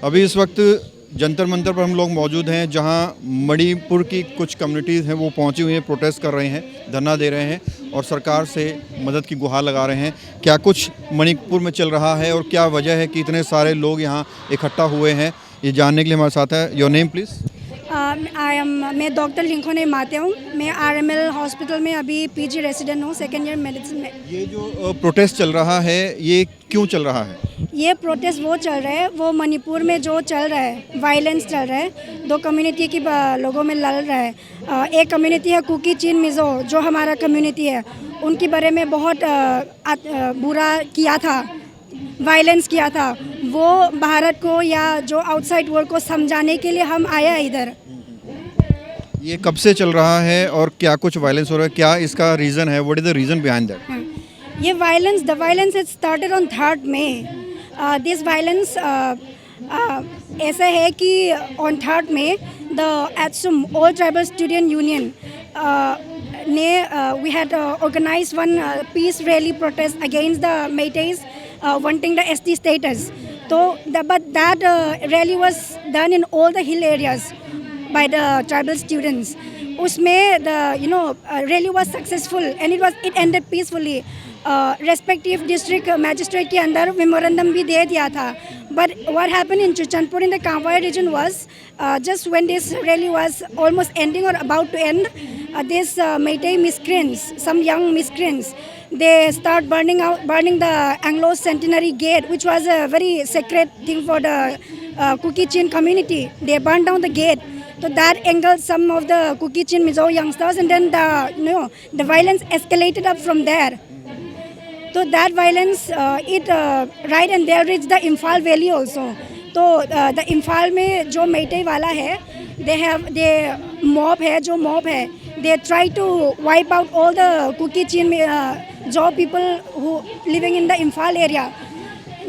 अभी इस वक्त जंतर मंतर पर हम लोग मौजूद हैं, जहां मणिपुर की कुछ कम्युनिटीज़ हैं वो पहुंची हुई हैं, प्रोटेस्ट कर रहे हैं, धरना दे रहे हैं और सरकार से मदद की गुहार लगा रहे हैं। क्या कुछ मणिपुर में चल रहा है और क्या वजह है कि इतने सारे लोग यहां इकट्ठा हुए हैं, ये जानने के लिए हमारे साथ है। Your name please. मैं डॉक्टर लिंखोने माते हूँ। मैं आरएमएल हॉस्पिटल में अभी पीजी रेसिडेंट हूँ, सेकेंड ईयर मेडिसिन में। ये जो प्रोटेस्ट चल रहा है ये क्यों चल रहा है? ये प्रोटेस्ट वो चल रहा है, वो मणिपुर में जो चल रहा है, वायलेंस चल रहा है, दो कम्युनिटी की लोगों में लड़ रहा है। एक कम्युनिटी है कुकी चिन मिज़ो, जो हमारा कम्युनिटी है, उनके बारे में बहुत बुरा किया था, वायलेंस किया था। वो भारत को या जो आउटसाइड वर्ल्ड को समझाने के लिए हम आया इधर। ये कब से चल रहा है और क्या कुछ वायलेंस हो रहा है, क्या इसका रीज़न है? What is the reason behind that? ये the violence is started on 3rd May। This violence ऐसा है कि on 3rd May the ATSUM all tribal student union ने we had organise one peace rally protest against the Meiteis wanting the ST status. So, but that rally was done in all the hill areas by the tribal students. उसमें the rally was successful and it ended peacefully. Respective district magistrate के अंदर memorandum भी दे दिया था. But what happened in Chuchanpur in the Kamwai region was just when this rally was almost ending or about to end, these Meitei miscreants, some young miscreants, they start burning the Anglo Centenary Gate, which was a very sacred thing for the Kuki Chin community. They burned down the gate. So that angered some of the Kuki Chin Mizo youngsters, and then the violence escalated up from there. So that violence, right and there reached the Imphal Valley also. तो the Imphal में जो मेइटेई वाला है, mob है, they try to wipe out all the Kuki Chin जो people who living in the Imphal area.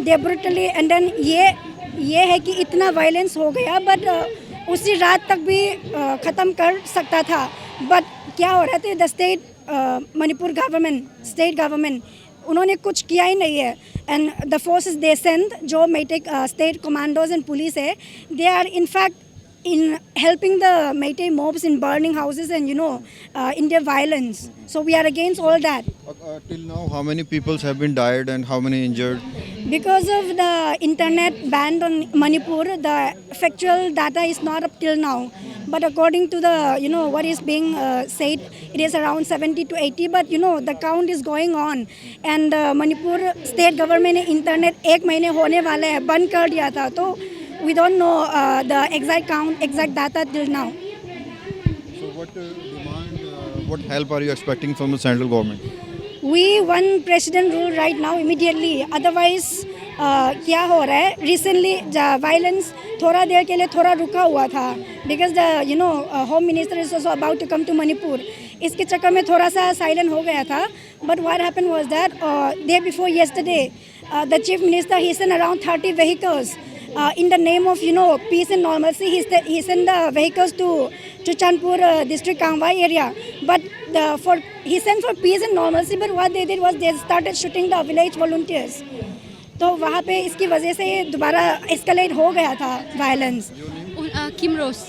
They brutally, and then ये है कि इतना violence हो गया, but उसी रात तक भी ख़त्म कर सकता था. But क्या हो रहा था, the state Manipur state government उन्होंने कुछ किया ही नहीं है. And the forces they send, जो Meitei state commandos and police है, they are in fact in helping the Meitei mobs in burning houses and in their violence. So we are against all that. Till now, how many people have been died and how many injured? Because of the internet ban on Manipur, the factual data is not up till now. But according to the, what is being said, it is around 70 to 80. But, the count is going on. And Manipur state government ने internet 1 महीने होने वाला है, बंद कर दिया था. तो we don't know the exact count, exact data till now. So what help are you expecting from the central government? We want president rule right now immediately. Otherwise, क्या हो रहा है? Recently, violence थोड़ा देर के लिए थोड़ा रुका हुआ था. Because the home minister is also about to come to Manipur. इसके चक्कर में थोड़ा सा silent हो गया था. But what happened was that day before yesterday, the chief minister he sent around 30 vehicles. In the name of peace and normalcy, he sent the vehicles to Chuchanpur district Kamwai area. But he sent for peace and normalcy. But what they did was they started shooting the village volunteers. तो वहाँ पे इसकी वजह से ये दोबारा escalate हो गया था वायलेंस. किम रोस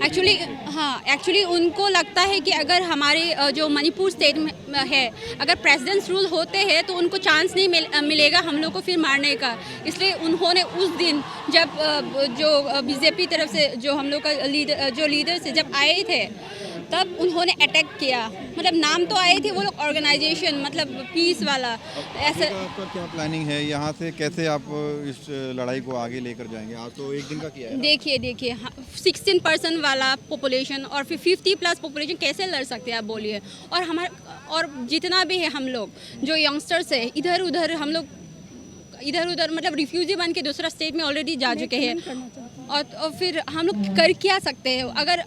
एक्चुअली उनको लगता है कि अगर हमारे जो मणिपुर स्टेट में है, अगर प्रेसिडेंट्स रूल होते हैं तो उनको चांस नहीं मिलेगा हम लोग को फिर मारने का. इसलिए उन्होंने उस दिन जब जो बीजेपी तरफ से जो हम लोग का लीडर से जब आए थे तब उन्होंने अटैक किया. मतलब नाम तो आए थे वो लोग ऑर्गेनाइजेशन, मतलब पीस वाला ऐसा. आपका क्या प्लानिंग है यहाँ से, कैसे आप इस लड़ाई को आगे लेकर जाएंगे? आज तो एक दिन का किया है. देखिए 16% वाला पॉपुलेशन और फिर 50+ पॉपुलेशन कैसे लड़ सकते हैं आप बोलिए. और जितना भी है हम लोग जो यंगस्टर्स है इधर उधर हम लोग मतलब रिफ्यूजी बन के दूसरा स्टेट में ऑलरेडी जा चुके हैं. और फिर हम लोग कर क्या सकते हैं? अगर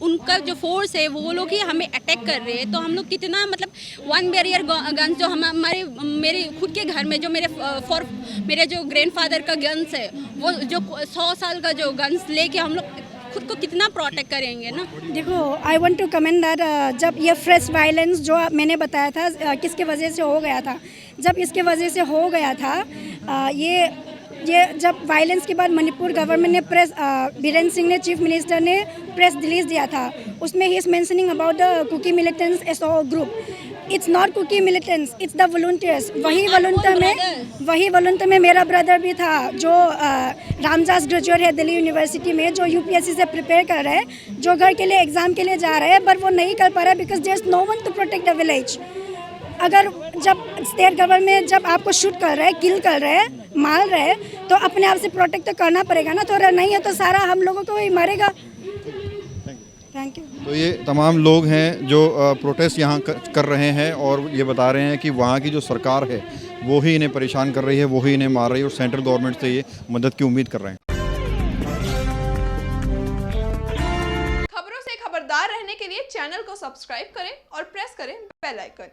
उनका जो फोर्स है वो लोग ही हमें अटैक कर रहे हैं तो हम लोग कितना मतलब 1 बैरियर गन्स जो मेरे खुद के घर में जो मेरे जो ग्रैंडफादर का गन्स है वो जो 100 साल का जो गन्स लेके हम लोग खुद को कितना प्रोटेक्ट करेंगे ना. देखो, I want to comment that जब ये फ्रेश वायलेंस जो मैंने बताया था किसके वजह से हो गया था, जब इसके वजह से हो गया था ये ये जब वायलेंस के बाद मणिपुर गवर्नमेंट ने प्रेस बीरेन सिंह ने चीफ मिनिस्टर ने प्रेस रिलीज दिया था, उसमें ही is mentioning about the Kuki militants SO group. It's not Kuki militants, it's the volunteers. वही वॉलंटियर में मेरा ब्रदर भी था जो रामदास ग्रेजुएट है दिल्ली यूनिवर्सिटी में, जो यूपीएससी से प्रिपेयर कर रहे हैं, जो घर के लिए एग्ज़ाम के लिए जा रहे हैं, बट वो नहीं कर पा रहे because there is no one to protect the village. अगर जब स्टेट गवर्नमेंट जब आपको शूट कर रहे हैं, किल कर रहे हैं, मार रहे हैं, तो अपने आप से प्रोटेक्ट तो करना पड़ेगा ना. तो अगर नहीं है तो सारा हम लोगों को ही मारेगा. Thank you. तो ये तमाम लोग हैं जो प्रोटेस्ट यहाँ कर रहे हैं और ये बता रहे हैं कि वहाँ की जो सरकार है वो ही इन्हें परेशान कर रही है, वो ही इन्हें मार रही है और सेंट्रल गवर्नमेंट से ये मदद की उम्मीद कर रहे हैं. खबरों से खबरदार रहने के लिए चैनल को सब्सक्राइब करें और प्रेस करें बेल आइकन.